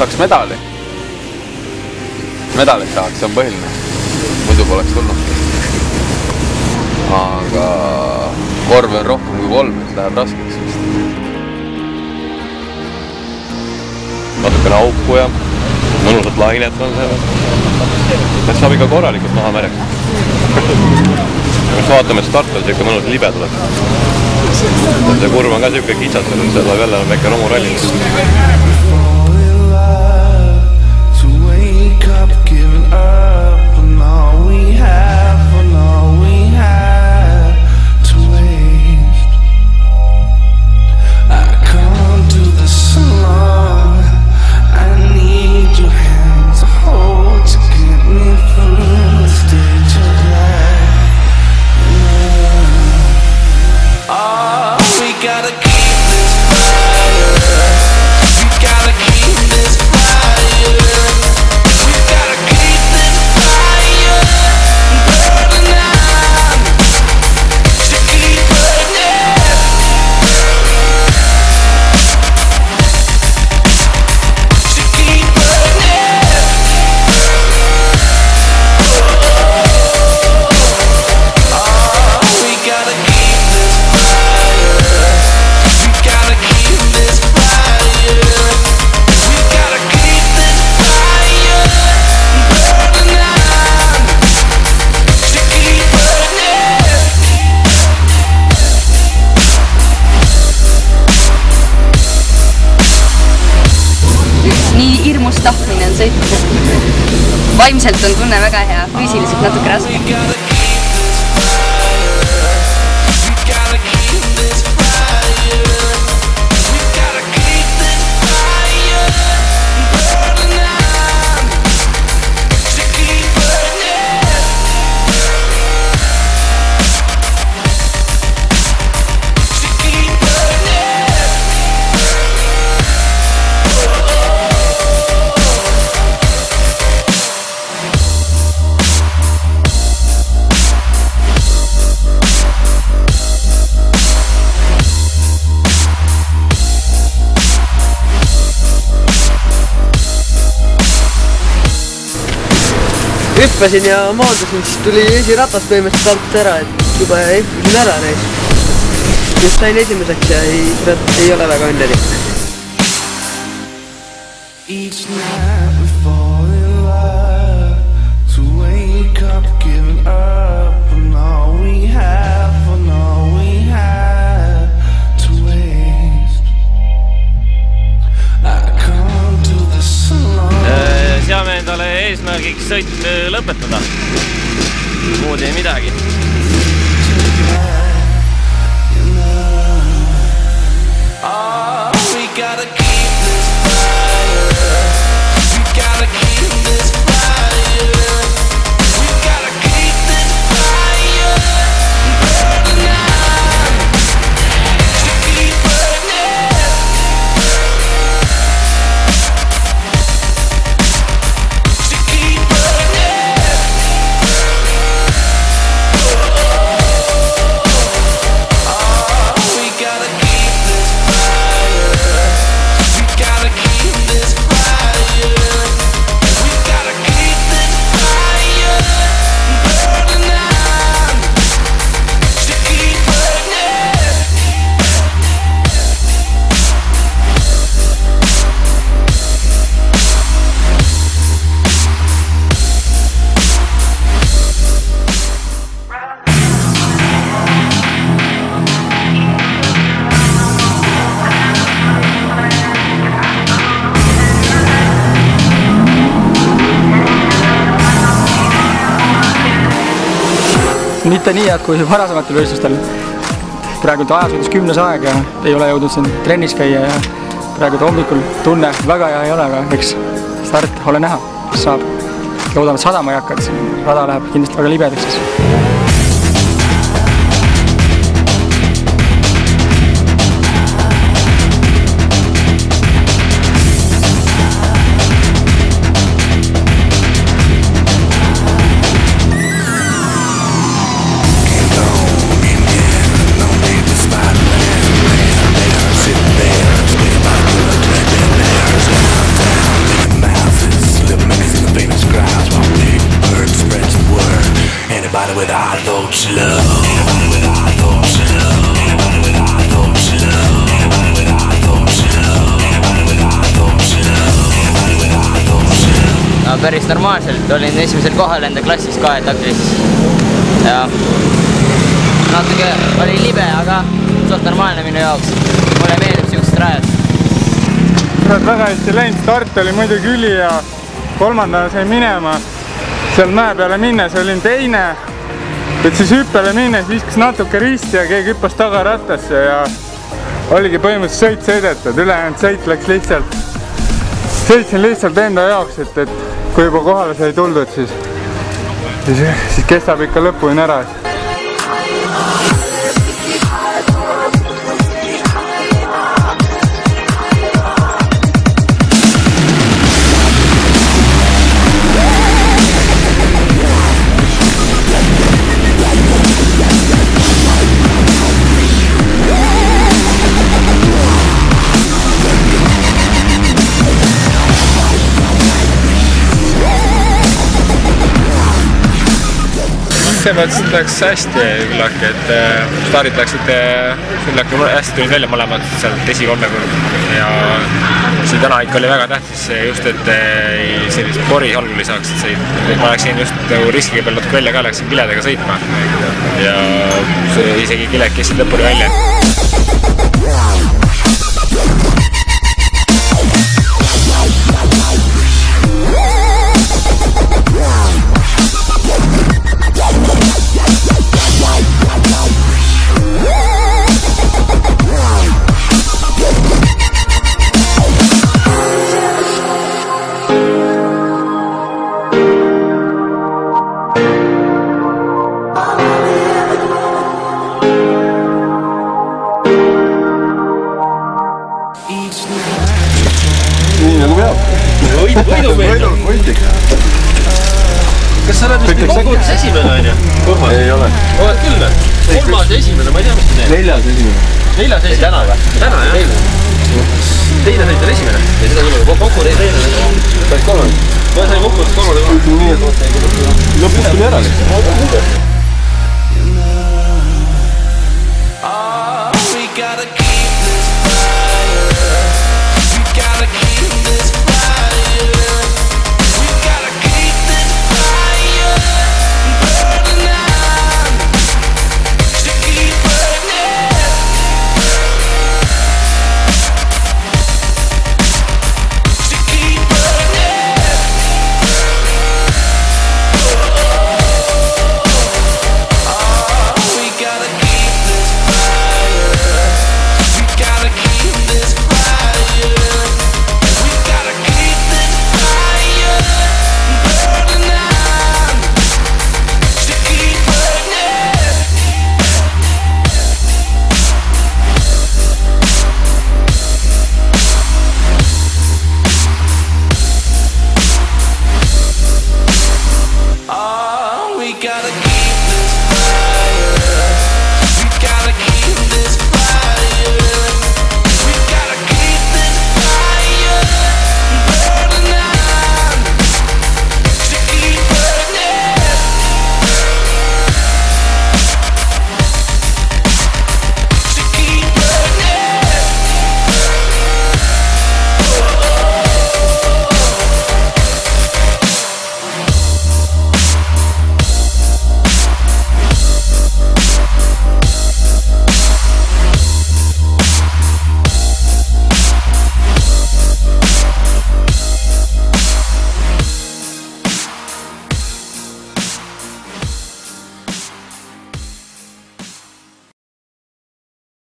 saaks medali. Medalit tahaks, see on põhiline. Muidu poleks tulnud. Aga korvi on rohkem kui 3, et läheb raskeks. Natukene auku ja mõnusat lainet on see. Et saab ikka korralikult maha mereks. Vaatame, et start on siuke mõnus libe tuleb. See kurv on ka siuke kitsas, et see tuleb jälle väike romuralli. Tahtmine on sõitnud. Vaimselt on tunne väga hea, füüsiliselt natuke raske. Hüppasin ja maandusin, siis tuli esiratas põhimõtteliselt alt ära, et juba ehkusin ära neis. Just sain esimeseks ja ei ole väga õnnelik. Seame endale eesmärgiks sõit lõpetada. Muud ei midagi. Mitte nii head kui varasematel võistlustel. Praegu ajasõidus 10. aeg ja ei ole jõudnud siin trennis käia ja praegu hommikul tunne väga hea ei ole, aga eks start ole näha, mis saab. Loodame, et sadama ei hakka, et siin rada läheb kindlasti väga libedaks siis. Ride with our thoughts love. No, päris normaalselt, olin esimesel kohal enda klassis kahetaktis ja natuke oli libe, aga suht normaalne minu jaoks. Mulle meeldib siuksed rajad. Sa oled väga hästi läinud, start oli muidugi üli ja kolmandana sai minema. Seal mäe peale minnes olin teine, et siis hüppele minnes viskas natuke risti ja keegi hüppas tagarattasse ja oligi põhimõtteliselt sõit sõidetud, ülejäänud sõit läks lihtsalt. Sõitsin lihtsalt enda jaoks, et kui juba kohale sai tuldud, siis kestab ikka lõpuni ära. See mõttes läks hästi küllaki, et staarid läksid küllaki hästi tulid välja mõlemad sealt esikolmekord ja see täna ikka oli väga tähtis just, et sellist pori algul ei saaks, et ma läksin just riskiga peal natuke välja ka, läksin kiledega sõitma ja isegi kiled kestsid lõpuni välja. Kas sa oled vist kogudes esimene, on ju? Ei ole. Oled küll või? Kolmas esimene, ma ei tea, mis te teed. Neljas esimene. Neljas esimene? Täna või? Täna, jah. Teine saite esimene? Ja seda küll, kokku teine. Said kolmand? Ma sain kokku kolmanda koha. Lõpus tuli ära lihtsalt.